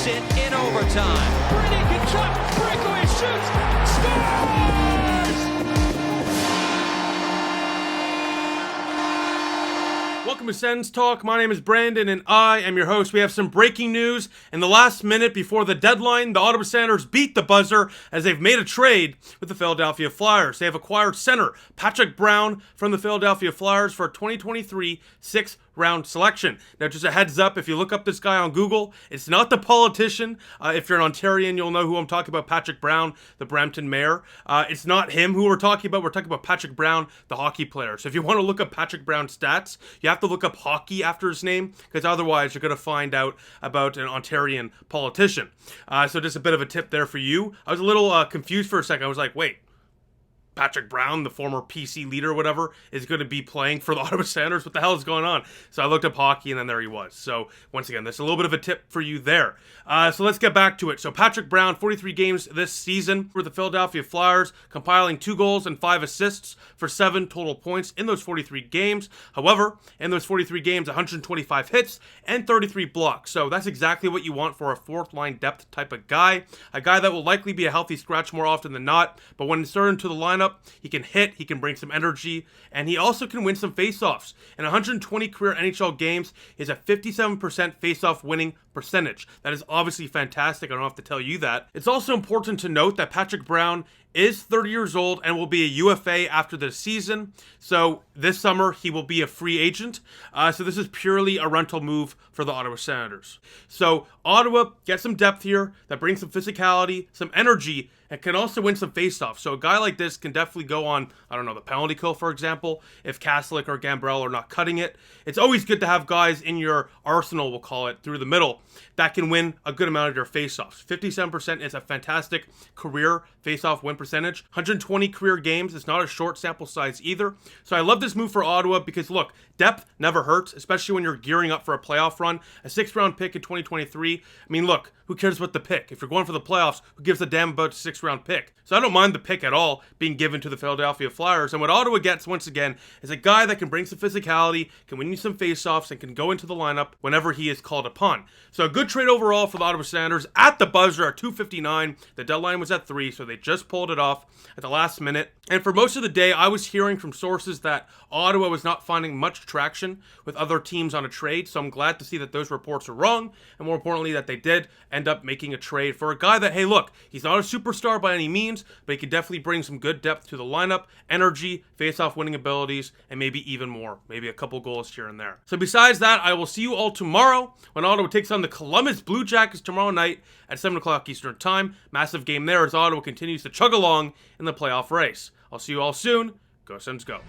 clinch it in overtime. Brady can chop, breakaway shoots, scores! Welcome to Sens Talk. My name is Brandon and I am your host. We have some breaking news. In the last minute before the deadline, the Ottawa Senators beat the buzzer as they've made a trade with the Philadelphia Flyers. They have acquired center Patrick Brown from the Philadelphia Flyers for a 2023 sixth-round selection. Now, just a heads up, if you look up this guy on Google, it's not the politician. If you're an Ontarian, you'll know who I'm talking about, Patrick Brown, the Brampton mayor. It's not him who we're talking about. We're talking about Patrick Brown, the hockey player. So if you want to look up Patrick Brown's stats, you have to look up hockey after his name, because otherwise you're going to find out about an Ontarian politician. So just a bit of a tip there for you. I was a little confused for a second. I was like, wait, Patrick Brown, the former PC leader or whatever, is going to be playing for the Ottawa Senators? What the hell is going on? So I looked up hockey, and then there he was. So once again, there's a little bit of a tip for you there. So let's get back to it. So Patrick Brown, 43 games this season for the Philadelphia Flyers, compiling 2 goals and 5 assists for 7 total points in those 43 games. However, in those 43 games, 125 hits and 33 blocks. So that's exactly what you want for a fourth-line depth type of guy. A guy that will likely be a healthy scratch more often than not, but when inserted into the lineup, he can hit, he can bring some energy, and he also can win some faceoffs. In 120 career NHL games, he has a 57% faceoff winning percentage. That is obviously fantastic. I don't have to tell you that. It's also important to note that Patrick Brown is 30 years old and will be a UFA after the season. So this summer, he will be a free agent. So this is purely a rental move for the Ottawa Senators. So Ottawa gets some depth here that brings some physicality, some energy, and can also win some faceoffs. So a guy like this can definitely go on, I don't know, the penalty kill, for example, if Kaslik or Gambrell are not cutting it. It's always good to have guys in your arsenal, we'll call it, through the middle, that can win a good amount of your faceoffs. 57% is a fantastic career faceoff win percentage. 120 career games. It's not a short sample size either. So I love this move for Ottawa because, look, depth never hurts, especially when you're gearing up for a playoff run. A 6th-round pick in 2023. I mean, look, who cares about the pick? If you're going for the playoffs, who gives a damn about a 6th-round pick? So I don't mind the pick at all being given to the Philadelphia Flyers. And what Ottawa gets, once again, is a guy that can bring some physicality, can win you some faceoffs, and can go into the lineup whenever he is called upon. So a good trade overall for the Ottawa Senators at the buzzer at 2:59. The deadline was at 3, so they just pulled it off at the last minute. And for most of the day, I was hearing from sources that Ottawa was not finding much traction with other teams on a trade. So I'm glad to see that those reports are wrong, and more importantly, that they did end up making a trade for a guy that, hey, look, he's not a superstar by any means, but he could definitely bring some good depth to the lineup, energy, face-off winning abilities, and maybe even more. Maybe a couple goals here and there. So besides that, I will see you all tomorrow when Ottawa takes on the Columbus Blue Jackets tomorrow night at 7 o'clock Eastern Time. Massive game there as Ottawa continues to chug along in the playoff race. I'll see you all soon. Go Sens, go.